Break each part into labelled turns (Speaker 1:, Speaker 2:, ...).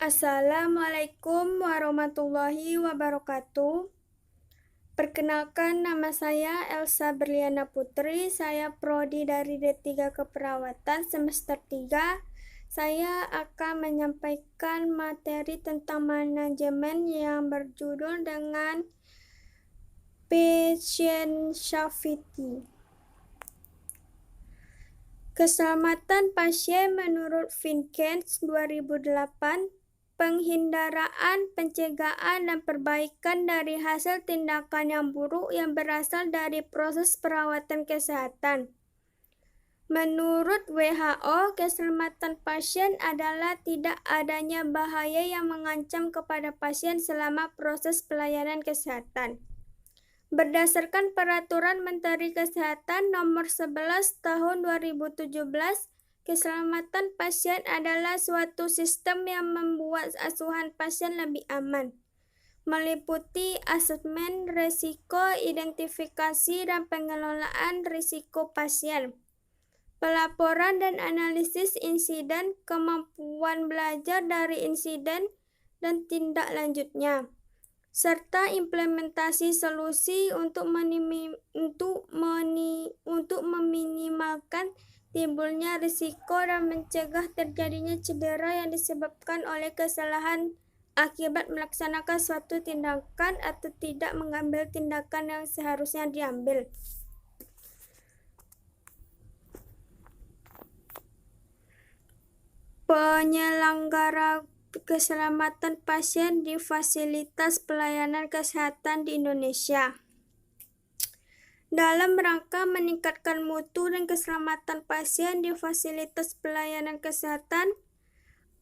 Speaker 1: Assalamualaikum warahmatullahi wabarakatuh. Perkenalkan, nama saya Elsa Berliana Putri. Saya prodi dari D3 Keperawatan semester 3. Saya akan menyampaikan materi tentang manajemen yang berjudul dengan Patient Safety. Keselamatan pasien menurut Vincent 2008, penghindaraan, pencegahan, dan perbaikan dari hasil tindakan yang buruk yang berasal dari proses perawatan kesehatan. Menurut WHO, keselamatan pasien adalah tidak adanya bahaya yang mengancam kepada pasien selama proses pelayanan kesehatan. Berdasarkan Peraturan Menteri Kesehatan Nomor 11 Tahun 2017, keselamatan pasien adalah suatu sistem yang membuat asuhan pasien lebih aman, meliputi asesmen risiko, identifikasi dan pengelolaan risiko pasien, pelaporan dan analisis insiden, kemampuan belajar dari insiden dan tindak lanjutnya, serta implementasi solusi untuk meminimalkan timbulnya risiko dan mencegah terjadinya cedera yang disebabkan oleh kesalahan akibat melaksanakan suatu tindakan atau tidak mengambil tindakan yang seharusnya diambil. Penyelenggara keselamatan pasien di fasilitas pelayanan kesehatan di Indonesia. Dalam rangka meningkatkan mutu dan keselamatan pasien di fasilitas pelayanan kesehatan,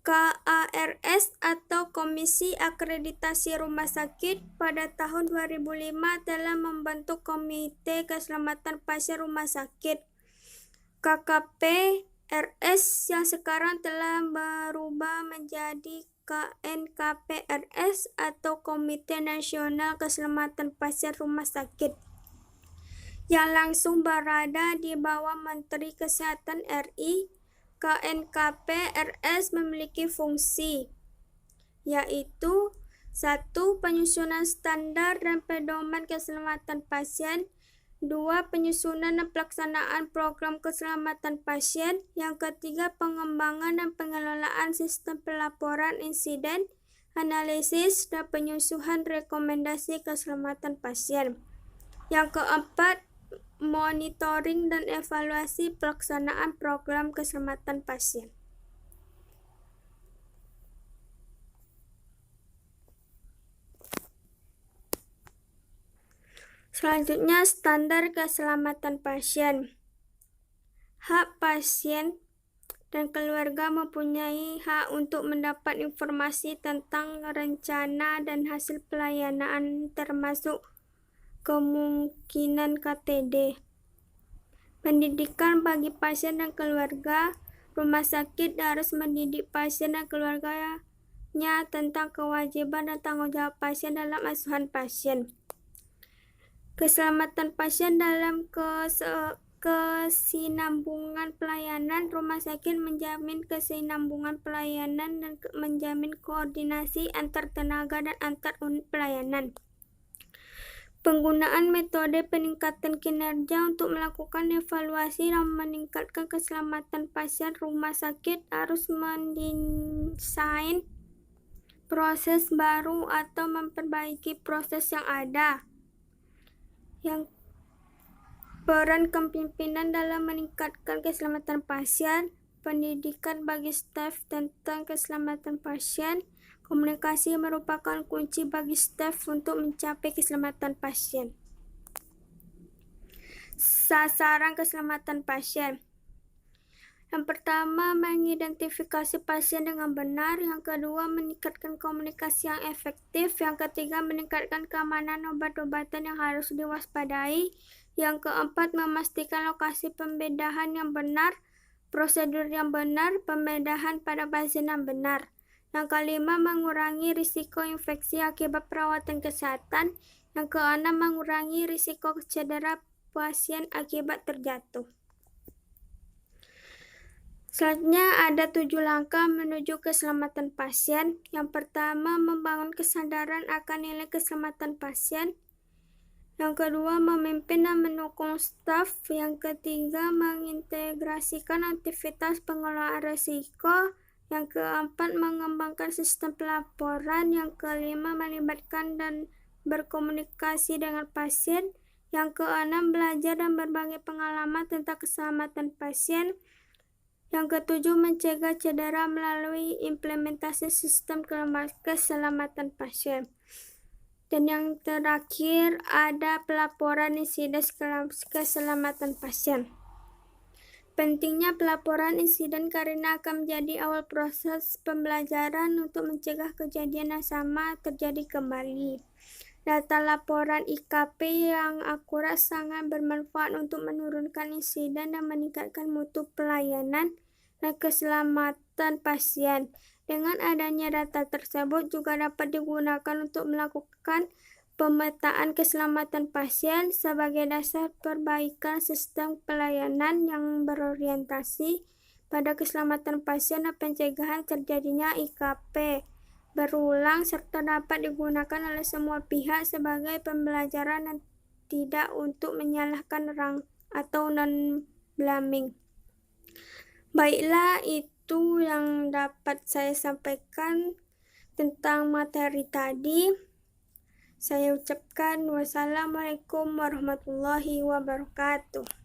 Speaker 1: KARS atau Komisi Akreditasi Rumah Sakit pada tahun 2005 telah membentuk Komite Keselamatan Pasien Rumah Sakit KKP-RS yang sekarang telah berubah menjadi KNKP-RS atau Komite Nasional Keselamatan Pasien Rumah Sakit, yang langsung berada di bawah Menteri Kesehatan RI. KNKP-RS memiliki fungsi, yaitu 1. Penyusunan standar dan pedoman keselamatan pasien. 2. Penyusunan dan pelaksanaan program keselamatan pasien. Yang ketiga, pengembangan dan pengelolaan sistem pelaporan insiden, analisis, dan penyusunan rekomendasi keselamatan pasien. Yang keempat, monitoring dan evaluasi pelaksanaan program keselamatan pasien. Selanjutnya, standar keselamatan pasien. Hak pasien dan keluarga mempunyai hak untuk mendapat informasi tentang rencana dan hasil pelayanan termasuk kemungkinan KTD. Pendidikan bagi pasien dan keluarga. Rumah sakit harus mendidik pasien dan keluarganya tentang kewajiban dan tanggung jawab pasien dalam asuhan pasien. Keselamatan pasien dalam kesinambungan pelayanan. Rumah sakit menjamin kesinambungan pelayanan dan menjamin koordinasi antar tenaga dan antar unit pelayanan. Penggunaan metode peningkatan kinerja untuk melakukan evaluasi dan meningkatkan keselamatan pasien. Rumah sakit harus mendesain proses baru atau memperbaiki proses yang ada. Yang peran kepemimpinan dalam meningkatkan keselamatan pasien, pendidikan bagi staf tentang keselamatan pasien. Komunikasi merupakan kunci bagi staf untuk mencapai keselamatan pasien. Sasaran keselamatan pasien. Yang pertama, mengidentifikasi pasien dengan benar. Yang kedua, meningkatkan komunikasi yang efektif. Yang ketiga, meningkatkan keamanan obat-obatan yang harus diwaspadai. Yang keempat, memastikan lokasi pembedahan yang benar, prosedur yang benar, pembedahan pada pasien yang benar. Yang kelima, mengurangi risiko infeksi akibat perawatan kesehatan. Yang keenam, mengurangi risiko cedera pasien akibat terjatuh. Selanjutnya ada 7 langkah menuju keselamatan pasien. Yang pertama, membangun kesadaran akan nilai keselamatan pasien. Yang kedua, memimpin dan mendukung staf. Yang ketiga, mengintegrasikan aktivitas pengelolaan risiko. Yang keempat, mengembangkan sistem pelaporan. Yang kelima, melibatkan dan berkomunikasi dengan pasien. Yang keenam, belajar dan berbagi pengalaman tentang keselamatan pasien. Yang ketujuh, mencegah cedera melalui implementasi sistem keselamatan pasien. Dan yang terakhir ada pelaporan insiden keselamatan pasien. Pentingnya pelaporan insiden karena akan menjadi awal proses pembelajaran untuk mencegah kejadian yang sama terjadi kembali. Data laporan IKP yang akurat sangat bermanfaat untuk menurunkan insiden dan meningkatkan mutu pelayanan dan keselamatan pasien. Dengan adanya data tersebut juga dapat digunakan untuk melakukan pemetaan keselamatan pasien sebagai dasar perbaikan sistem pelayanan yang berorientasi pada keselamatan pasien dan pencegahan terjadinya IKP berulang serta dapat digunakan oleh semua pihak sebagai pembelajaran dan tidak untuk menyalahkan orang atau non-blaming. Baiklah, itu yang dapat saya sampaikan tentang materi tadi. Saya ucapkan wassalamualaikum warahmatullahi wabarakatuh.